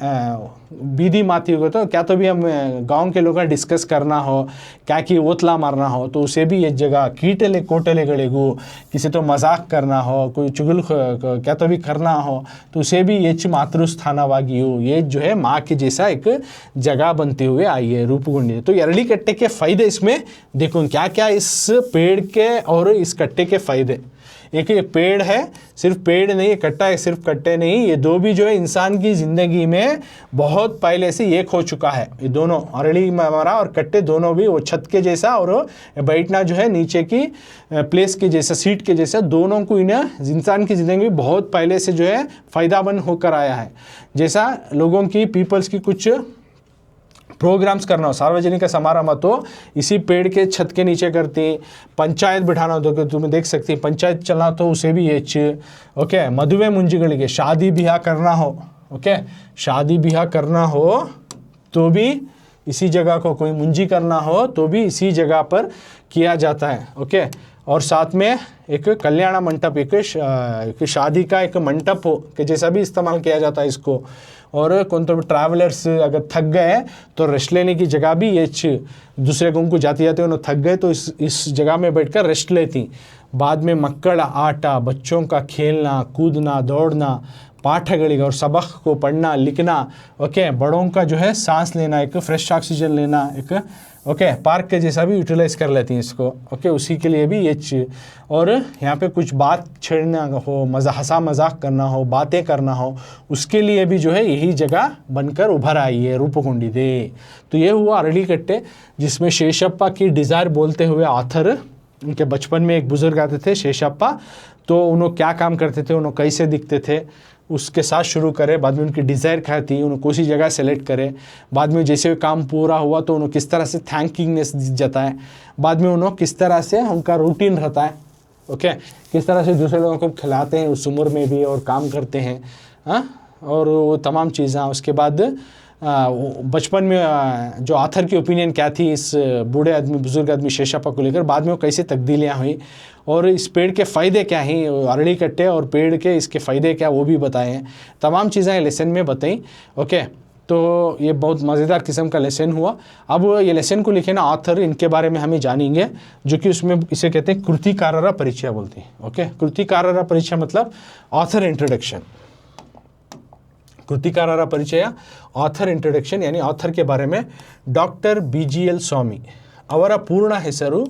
बीदी माती को तो क्या तो भी हम गांव के लोग डिस्कस करना हो क्या कि ओतला मारना हो तो उसे भी ये जगह कीटले कोटले गड़ेगू किसी तो मजाक करना हो कोई चुगल क्या तो भी करना हो तो उसे भी ये मातृस्थानवागी हो ये जो है माँ के जैसा एक जगह बनते हुए आई है रूपकुंडी। तो अरली कट्टे के फ़ायदे इसमें देखो क्या क्या इस पेड़ के और इस कट्टे के फ़ायदे। एक ये पेड़ है, सिर्फ पेड़ नहीं, कट्टा है सिर्फ कट्टे नहीं, ये दो भी जो है इंसान की ज़िंदगी में बहुत पहले से एक हो चुका है। ये दोनों अरली मरा और कट्टे दोनों भी वो छत के जैसा और बैठना जो है नीचे की प्लेस के जैसा सीट के जैसा दोनों को इन्हें इंसान की ज़िंदगी में बहुत पहले से जो है फ़ायदामंद होकर आया है। जैसा लोगों की पीपल्स की कुछ प्रोग्राम्स करना हो सार्वजनिक समारोह तो इसी पेड़ के छत के नीचे करती, पंचायत बिठाना हो तो तुम्हें देख सकती पंचायत चलना तो उसे भी ये ओके मದುವೆ ಮುಂಜಿಗಳಿಗೆ शादी ब्याह करना हो ओके शादी ब्याह करना हो तो भी इसी जगह को कोई मुंजी करना हो तो भी इसी जगह पर किया जाता है ओके। और साथ में एक कल्याण मंडप एक शादी का एक मंडप हो के जैसा भी इस्तेमाल किया जाता है इसको। और कौन तो ट्रैवलर्स अगर थक गए तो रेस्ट लेने की जगह भी ये दूसरे गाँव को जाते जाते उन्हें थक गए तो इस जगह में बैठकर रेस्ट लेती। बाद में मक्कड़ आटा बच्चों का खेलना कूदना दौड़ना पाठಗಳಿಗೆ और सबक को पढ़ना लिखना ओके बड़ों का जो है सांस लेना एक फ्रेश ऑक्सीजन लेना एक ओके पार्क के जैसा भी यूटिलाइज कर लेती हैं इसको ओके उसी के लिए भी ये और यहाँ पे कुछ बात छेड़ना हो हंसा मजाक करना हो बातें करना हो उसके लिए भी जो है यही जगह बनकर उभर आई है रूपकुंडी दे। तो ये हुआ अरली कट्टे जिसमें शेषप्पा की डिज़ायर बोलते हुए ऑथर उनके बचपन में एक बुजुर्ग आते थे शेषप्पा तो उन्होंने क्या काम करते थे उन्होंने कैसे दिखते थे उसके साथ शुरू करें। बाद में उनकी डिज़ायर क्या थी उन्होंने कोई सी जगह सेलेक्ट करें। बाद में जैसे काम पूरा हुआ तो उन्होंने किस तरह से थैंकिंगनेस जताए। बाद में उन्होंने किस तरह से उनका रूटीन रहता है ओके किस तरह से दूसरे लोगों को खिलाते हैं उस उम्र में भी और काम करते हैं और वो तमाम चीज़ें। उसके बाद बचपन में जो ऑथर की ओपिनियन क्या थी इस बूढ़े आदमी बुजुर्ग आदमी शेषप्पा को लेकर बाद में वो कैसे तब्दीलियाँ हुई और इस पेड़ के फ़ायदे क्या हैं अरली कट्टे और पेड़ के इसके फ़ायदे क्या वो भी बताए हैं। तमाम चीज़ें लेसन में बताई ओके। तो ये बहुत मज़ेदार किस्म का लेसन हुआ। अब ये लेसन को लिखे ना ऑथर इनके बारे में हमें जानेंगे जो कि उसमें इसे कहते हैं कृतिकाररा परिचय बोलते हैं ओके। कृतिकाररा परिचय मतलब ऑथर इंट्रोडक्शन कृतिकाररा परिचय ऑथर इंट्रोडक्शन यानी ऑथर के बारे में। डॉक्टर BGL स्वामी ಅವರ ಪೂರ್ಣ ಹೆಸರು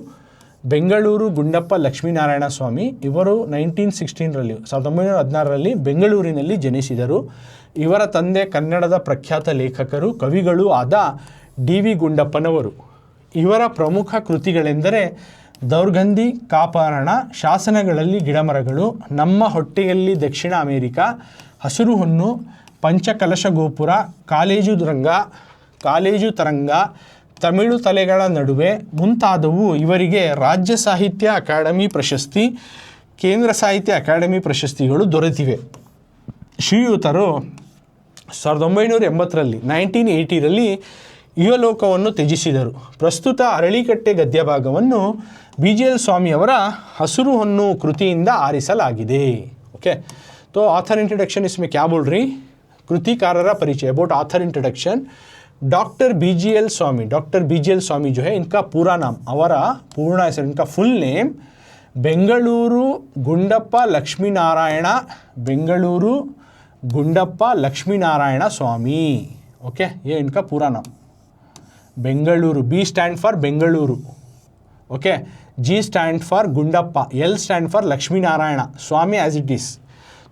ಬೆಂಗಳೂರು ಗುಂಡಪ್ಪ ಲಕ್ಷ್ಮೀನಾರಾಯಣ ಸ್ವಾಮಿ। ಇವರು 1916ರಲ್ಲಿ ಬೆಂಗಳೂರಿನಲ್ಲಿ ಜನಿಸಿದರು। ಇವರ ತಂದೆ ಕನ್ನಡದ ಪ್ರಖ್ಯಾತ ಲೇಖಕರು ಕವಿಗಳು ಆದ DV ಗುಂಡಪ್ಪನವರು। ಇವರ ಪ್ರಮುಖ ಕೃತಿಗಳೆಂದರೆ ದೌರ್ಗಂಧಿ ಕಾಪಾರಣ ಶಾಸನಗಳಲ್ಲಿ ಗಿಡಮರಗಳು ನಮ್ಮ ಹೊಟ್ಟೆಯಲ್ಲಿ ದಕ್ಷಿಣ ಅಮೇರಿಕಾ ಹಸಿರು ಹೊನ್ನು ಪಂಚಕಲಶ ಗೋಪುರ ಕಾಲೇಜು ತರಂಗ ತಮಿಳು ತಲೆಗಳ ನಡುವೆ ಮುಂತಾದವು ಇವರಿಗೆ ರಾಜ್ಯ ಸಾಹಿತ್ಯ ಅಕಾಡೆಮಿ ಪ್ರಶಸ್ತಿ ಕೇಂದ್ರ ಸಾಹಿತ್ಯ ಅಕಾಡೆಮಿ ಪ್ರಶಸ್ತಿಗಳು ದೊರೆತಿವೆ। ಶ್ರೀಯುತರು 1980ರಲ್ಲಿ 1980ರಲ್ಲಿ ಇಹಲೋಕವನ್ನು ತ್ಯಜಿಸಿದರು। ಪ್ರಸ್ತುತ ಅರಳಿಕಟ್ಟೆ ಗದ್ಯಭಾಗವನ್ನು BGL ಸ್ವಾಮಿಯವರ ಹಸಿರು ಹೊನ್ನು ಕೃತಿಯಿಂದ ಆರಿಸಲಾಗಿದೆ ओके। तो ऑथर इंट्रोडक्शन इसमें क्या बोल रही कृतिकाररा परिचय about author introduction. Doctor BGL Swamy जो है इनका पूरा नाम ಅವರ पूर्ण ಹೆಸರು इनका full name Bengaluru Gundappa Lakshminarayana Swamy okay. ये इनका पूरा नाम Bengaluru B stand for Bengaluru okay G stand for Gundappa L stand for Lakshminarayana Swamy as it is.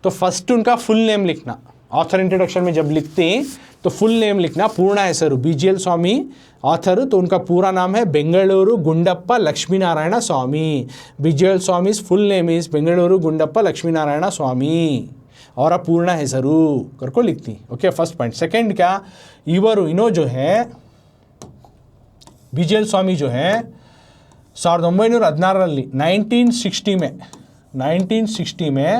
तो फर्स्ट उनका फुल नेम लिखना ऑथर इंट्रोडक्शन में जब लिखते हैं तो फुल नेम लिखना पूर्ण ಹೆಸರು BGL स्वामी ऑथर तो उनका पूरा नाम है Bengaluru Gundappa Lakshminarayana Swamy. BGL Swamy full name is Bengaluru Gundappa Lakshminarayana Swamy ಅವರ ಪೂರ್ಣ ಹೆಸರು ಕರ್ಕೊ लिखती. Okay first point. सेकंड क्या, इवरू इनो जो है BGL स्वामी जो है 1916 1960 में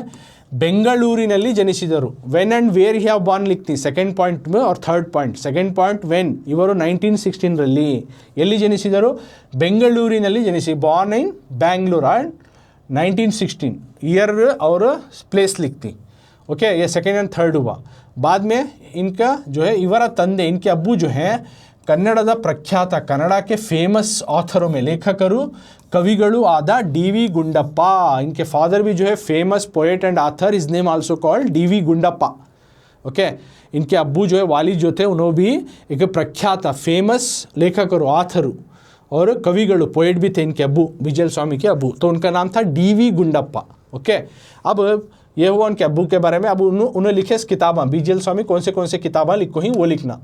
ಬೆಂಗಳೂರಿನಲ್ಲಿ ಜನಿಸಿದರು. When and where he have born ಲಿಖ್ತಿ second point or third point. Second point when, ಇವರು 1916 ಎಲ್ಲಿ ಜನಿಸಿದರು? ಬೆಂಗಳೂರಿನಲ್ಲಿ ಜನಿಸಿ. Born in Bangalore and 1916 year और प्लेस लिखती. ओके ये सेकेंड एंड थर्ड हुआ. बाद में इनका जो है ಇವರ ತಂದೆ, इनके अब्बू जो है ಕನ್ನಡದ ಪ್ರಖ್ಯಾತ, ಕನ್ನಡ के फेमस ऑथरों में लेखकರು कविಗಳು आदा DV गुंडप्पा. इनके फादर भी जो है famous poet and author, his name also called DV Gundappa. Okay इनके अब्बू जो है वालिद जो थे उन्होंने भी एक प्रख्यात फेमस लेखकರು, आथरू और कविಗಳು, पोएट भी थे इनके अब्बू, BGL स्वामी के अब्बू. तो उनका नाम था DV गुंडप्पा. ओके अब ये हुआ उनके अब्बू के बारे में. अब उन्होंने लिखे किताबा, BGL स्वामी कौन से किताबा लिखो ही वो लिखना.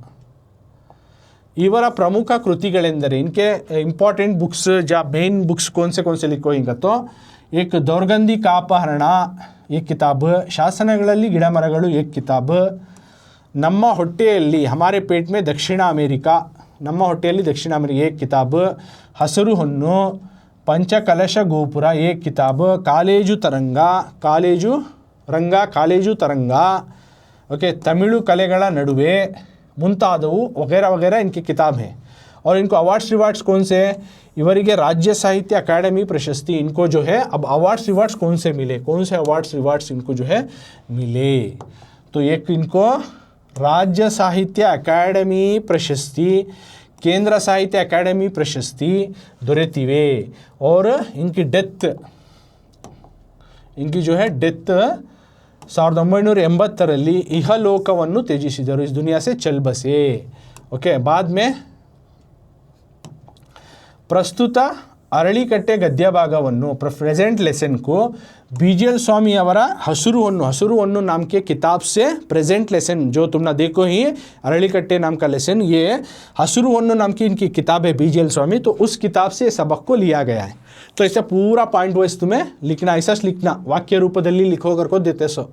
ಇವರ ಪ್ರಮುಖ ಕೃತಿಗಳೆಂದರೆ, इनके इंपॉर्टेंट बुक्स या मेन बुक्स कौन से लिखो ಹಿಂಗ तो एक दौर्गंधी का अपहरण एक किताब, ಶಾಸನಗಳಲ್ಲಿ ಗಿಡಮರಗಳು एक किताब, ನಮ್ಮ ಹೊಟ್ಟೆಯಲ್ಲಿ हमारे पेट में दक्षिण अमेरिका, ನಮ್ಮ ಹೊಟ್ಟೆಯಲ್ಲಿ दक्षिण अमेरिका एक किताब, ಹಸಿರು ಹೊನ್ನು, पंचकलश गोपुर एक किताब, ಕಾಲೇಜು ತರಂಗ, ಕಾಲೇಜು ತರಂಗ, ओके तमिಳು ಕಲೆಗಳ ನಡುವೆ ಮುಂತಾದವು वगैरह वगैरह इनकी किताब हैं. और इनको अवार्ड्स कौन से हैं? ಇವರಿಗೆ राज्य साहित्य अकादमी प्रशस्ति, इनको जो है अब अवार्ड्स कौन से मिले, कौन से अवार्ड्स इनको जो है मिले? तो एक इनको राज्य साहित्य अकादमी प्रशस्ति, केंद्र साहित्य अकादमी प्रशस्ति ದೊರೆತಿವೆ. और इनकी जो है डेथ 1980 इहलोकವನ್ನು ತ್ಯಜಿಸಿದರು, इस दुनिया से चल बसे. ओके बाद में ಪ್ರಸ್ತುತ ಅರಳಿಕಟ್ಟೆ ಗದ್ಯ ಭಾಗವನ್ನು प्रेजेंट लेसन को BGL स्वामी ಅವರ ಹಸಿರು ಹೊನ್ನು नाम के किताब से प्रेजेंट लेसन जो तुमने देखो ही अरळीकट्टे नाम का लेसन, ये हसुरु ಹೊನ್ನು नाम की इनकी किताब है BGL स्वामी. तो उस किताब से सबक को लिया गया है. तो ऐसे पूरा पॉइंट वाइज तुम्हें लिखना, ऐसा लिखना, वाक्य रूपದಲ್ಲಿ लिखो कर को देते सो.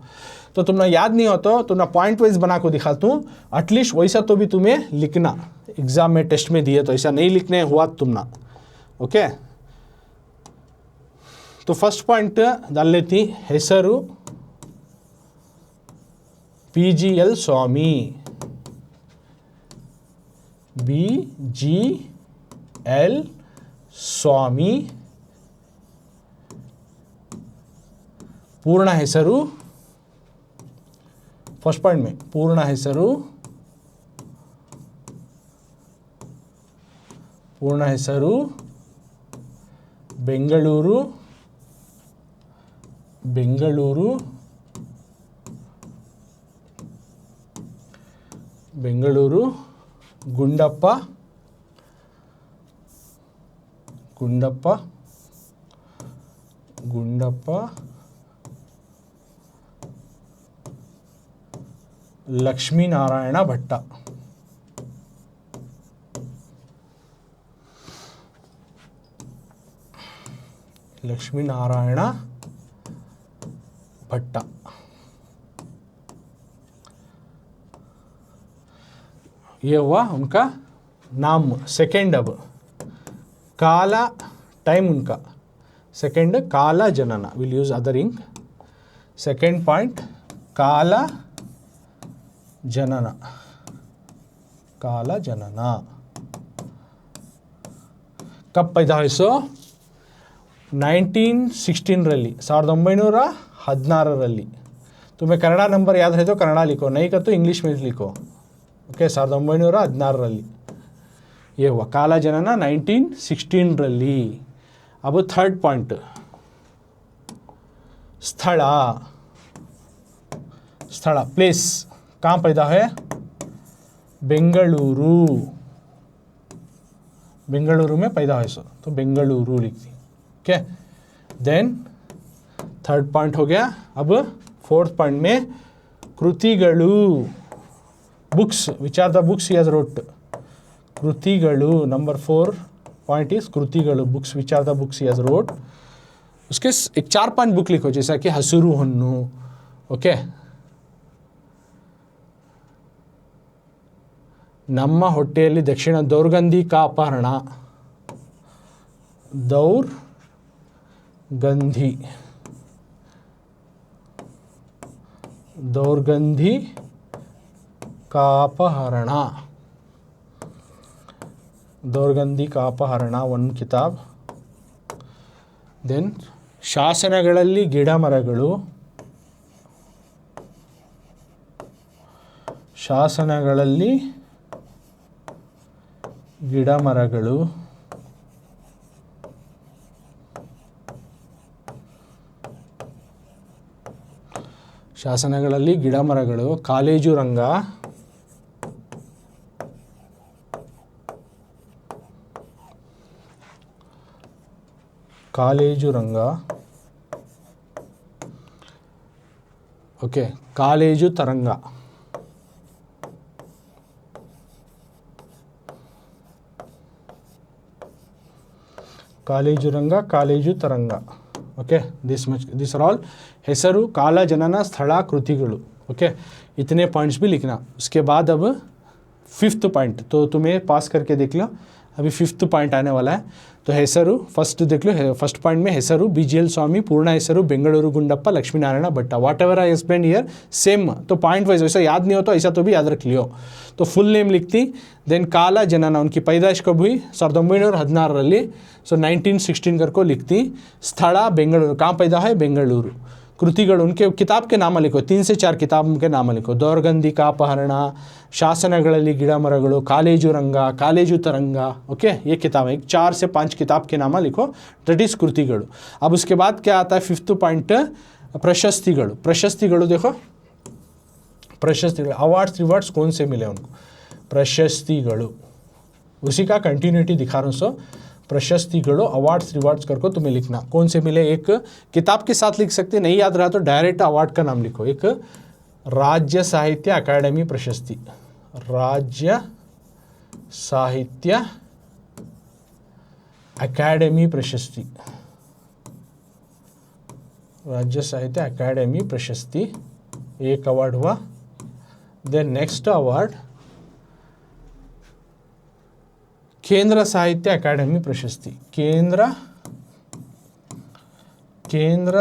तो तुमने याद नहीं हो तो तुमने पॉइंट वाइज बना को दिखाता हूँ, एटलीस्ट वैसा तो भी तुम्हें लिखना. एग्जाम में टेस्ट में दिए तो ऐसा नहीं लिखने हुआ तुमना. ओके तो फर्स्ट पॉइंट डाल लेती, ಹೆಸರು BGL स्वामी, BGL स्वामी पूर्ण ಹೆಸರು. फर्स्ट पॉइंट में पूर्ण ಹೆಸರು, ಬೆಂಗಳೂರು ಗುಂಡಪ್ಪ ಲಕ್ಷ್ಮೀನಾರಾಯಣ ಭಟ್ಟ. लक्ष्मीनारायण भट्ट. ये हुआ उनका नाम. सेकेंड अब काला टाइम उनका, सेकेंड काला जनना, will use other ink. Second point काला जनना कब पैदा हुए? 1916 तुम्हें कन्नड़ा नंबर याद है तो कन्नड़ा लिखो, नहीं कर तो इंग्लिश में लिखो. ओके 1916 ये हुआ काला जनना 1916. अब थर्ड पॉइंट स्थल प्लेस, कहाँ पैदा है? बेंगलुरु में पैदा है सो, तो बेंगलुरु लिखती. ओके देन थर्ड पॉइंट हो गया. अब फोर्थ पॉइंट में कृतिगळु, books, which are the books he has wrote. कृतिगळु नंबर 4 पॉइंट इज कृतिगळु, books which are the books he has wrote. उसके एक 4-5 बुक लिखो, जैसा कि हसिरू ಹೊನ್ನು. ओके ನಮ್ಮ ಹೊಟ್ಟೆಯಲ್ಲಿ ದಕ್ಷಿಣ ದೌರ್ಗಂಧಿಕ ಅಪಹರಣ, दौर्गंधी का अपहरण ಒಂದು ಕಿತಾಬ್. ದೆನ್ ಶಾಸನಗಳಲ್ಲಿ ಗಿಡಮರಗಳು, ಶಾಸನಗಳಲ್ಲಿ ಗಿಡಮರಗಳು, ಕಾಲೇಜು ರಂಗ, ಓಕೆ, ಕಾಲೇಜು ತರಂಗ, ಕಾಲೇಜು ರಂಗ, ಕಾಲೇಜು ತರಂಗ. ओके, दिस आर ऑल ಹೆಸರು, ಕಾಲ, ಜನನ, ಸ್ಥಳ, ಕೃತಿಗಳು. ओके, इतने पॉइंट्स भी लिखना. उसके बाद अब 5th पॉइंट तो तुम्हें पास करके देख लो. अभी 5th पॉइंट आने वाला है. तो ಹೆಸರು फर्स्ट देख लो. फर्स्ट पॉइंट में ಹೆಸರು BGL स्वामी, पूर्ण ಹೆಸರು बेंगलुरु गुंडप्पा लक्ष्मीनारायण भट्टा. What ever I explain here same. तो पॉइंट वाइज ऐसा याद नहीं हो तो ऐसा तो भी याद रख लियो. तो फुल नेम लिखती. देन काल, जनन, उनकी पैदाइश कब हुई 1916 सो 1916 करको लिखती. स्थल बेंगलुरु, कहाँ पैदा है बेंगलुरु. कृतिಗಳು, उनके किताब के नाम लिखो, 3 से 4 किताब के नाम लिखो. दौर्गंधिक अपहरण, ಶಾಸನಗಳಲ್ಲಿ ಗಿಡಮರಗಳು, ಕಾಲೇಜು ರಂಗ, ಕಾಲೇಜು ತರಂಗ. ओके, ये किताब है. 4 से 5 किताब के नाम लिखो, दैट इज कृतिಗಳು. अब उसके बाद क्या आता है 5th पॉइंट, प्रशस्तिಗಳು. प्रशस्तिಗಳು देखो, प्रशस्तिಗಳು अवार्ड्स रिवार्ड्स कौन से मिले उनको, प्रशस्तिಗಳು. उसी का कंटिन्यूटी दिखा रहा हूँ. सो प्रशस्तिಗಳು अवार्ड्स रिवार्ड्स करको तुम्हें लिखना. कौन से मिले, एक किताब के साथ लिख सकते, नहीं याद रहा तो डायरेक्ट अवार्ड का नाम लिखो. एक राज्य साहित्य अकादमी प्रशस्ति, राज्य साहित्य अकादमी प्रशस्ति, राज्य साहित्य अकादमी प्रशस्ति एक अवार्ड हुआ. देन नेक्स्ट अवार्ड केंद्र साहित्य अकादमी प्रशस्ति, केंद्र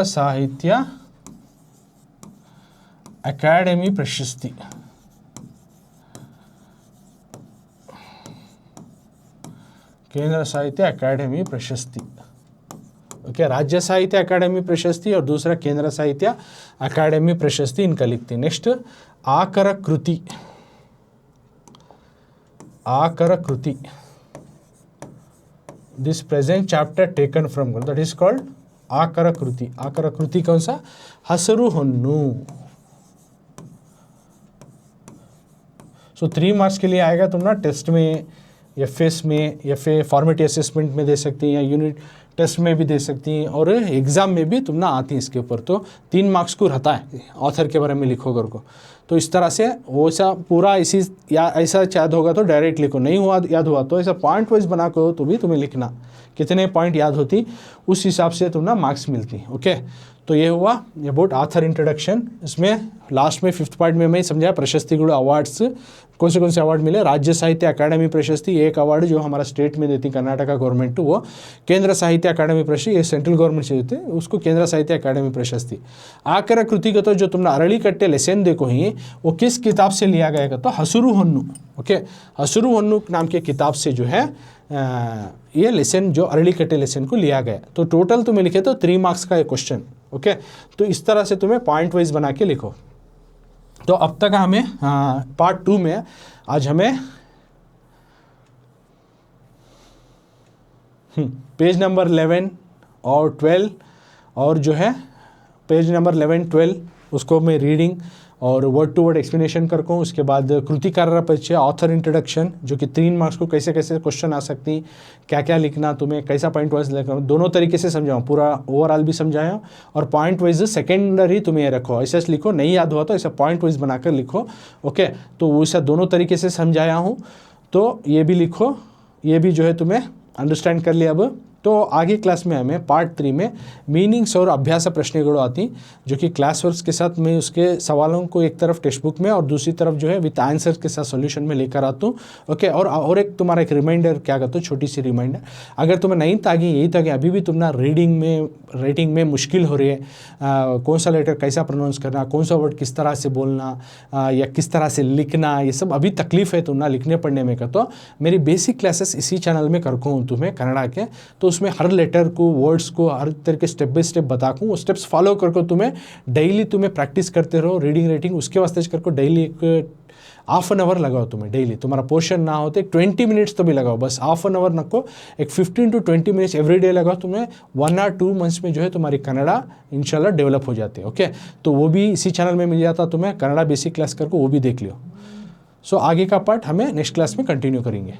साहित्य अकादमी प्रशस्ति. केंद्र साहित्य अकादमी प्रशस्ति. ओके, राज्य साहित्य अकादमी प्रशस्ति और दूसरा केंद्र साहित्य अकादमी प्रशस्ति, इनका लिखती. नेक्स्ट आकर कृति, आकर कृति. This present chapter taken from, that is called आकर कृति. आकर कृति कौन सा, हसरु ಹೊನ್ನು. सो 3 मार्क्स के लिए आएगा. तुम ना टेस्ट में, FS में, FA फॉर्मेटिव असेसमेंट में दे सकती हैं, या यूनिट टेस्ट में भी दे सकती हैं, और एग्ज़ाम में भी तुम ना आती हैं इसके ऊपर. तो 3 मार्क्स को रहता है ऑथर के बारे में लिखो कर को. तो इस तरह से वो सा पूरा इसी या ऐसा याद होगा तो डायरेक्ट लिखो, नहीं हुआ याद हुआ तो ऐसा पॉइंट वाइज बना कर तो भी तुम्हें लिखना. कितने पॉइंट याद होती उस हिसाब से तुम ना मार्क्स मिलती. ओके, तो ये हुआ अबाउट ऑथर इंट्रोडक्शन. इसमें लास्ट में 5th पॉइंट में मैं समझाया प्रशस्तिಗಳು अवार्ड्स कौन से अवार्ड मिले. राज्य साहित्य अकादमी प्रशस्ति एक अवार्ड जो हमारा स्टेट में देती कर्नाटका गवर्नमेंट, वो केंद्र साहित्य अकादमी प्रशस्ति ये सेंट्रल गवर्नमेंट से देते, उसको केंद्र साहित्य अकादमी प्रशस्ति. आकर कृति का तो जो तुमने अरळीकट्टे लेसन देखो ही वो किस किताब से लिया गया तो हसुरु ಹೊನ್ನು. ओके, हसुरु ಹೊನ್ನು नाम के किताब से जो है ये लेसन जो अरळीकट्टे लेसन को लिया गया. तो टोटल तुम्हें लिखे तो 3 मार्क्स का ये क्वेश्चन. ओके, तो इस तरह से तुम्हें पॉइंट वाइज बना के लिखो. तो अब तक हमें पार्ट 2 में आज हमें पेज नंबर 11 और 12 और जो है पेज नंबर 11 12 उसको मैं रीडिंग और वर्ड टू वर्ड एक्सप्लेनेशन करता हूँ. उसके बाद कृतिकार परिचय, ऑथर इंट्रोडक्शन, जो कि 3 मार्क्स को कैसे कैसे क्वेश्चन आ सकती, क्या क्या लिखना, तुम्हें कैसा पॉइंट वाइज लिखना, दोनों तरीके से समझाऊँ. पूरा ओवरऑल भी समझाया और पॉइंट वाइज सेकेंडरी तुम्हें रखो. ऐसे लिखो, नहीं याद हुआ तो ऐसा पॉइंट वाइज बनाकर लिखो. ओके, तो वैसा दोनों तरीके से समझाया हूँ. तो ये भी लिखो, ये भी जो है तुम्हें अंडरस्टैंड कर लिया. अब तो आगे क्लास में हमें पार्ट 3 में मीनिंग्स और अभ्यास प्रश्नಗಳು आती, जो कि क्लास वर्क्स के साथ मैं उसके सवालों को एक तरफ टेक्स्ट बुक में और दूसरी तरफ जो है विद आंसर के साथ सॉल्यूशन में लेकर आता हूँ। ओके, और एक तुम्हारा एक रिमाइंडर क्या करता हूँ, छोटी सी रिमाइंडर, अगर तुम्हें 9th आ गई, 8th आ गई, अभी भी तुम ना रीडिंग में राइटिंग में मुश्किल हो रही है, कौन सा लेटर कैसा प्रोनाउंस करना, कौन सा वर्ड किस तरह से बोलना, या किस तरह से लिखना, ये सब अभी तकलीफ है तुम ना लिखने पढ़ने में का, तो मेरी बेसिक क्लासेस इसी चैनल में करको हूँ तुम्हें कन्नड़ा के। तो उसमें हर लेटर को, वर्ड्स को हर तरह के स्टेप बाय स्टेप बताऊँ, वो स्टेप्स फॉलो करके तुम्हें डेली तुम्हें प्रैक्टिस करते रहो रीडिंग राइटिंग। उसके वास्ते करको डेली एक हाफ एन आवर लगाओ तुम्हें, डेली तुम्हारा पोर्शन ना होते 20 मिनट्स तो भी लगाओ, बस हाफ एन आवर नको, एक 15 to 20 मिनट्स एवरी डे लगाओ, तुम्हें 1 or 2 मंथ्स में जो है तुम्हारी कन्नड़ा इंशाल्लाह डेवलप हो जाती है। ओके, तो वो भी इसी चैनल में मिल जाता तुम्हें, कन्नड़ा बेसिक क्लास करके वो भी देख लियो। सो आगे का पार्ट हमें नेक्स्ट क्लास में कंटिन्यू करेंगे।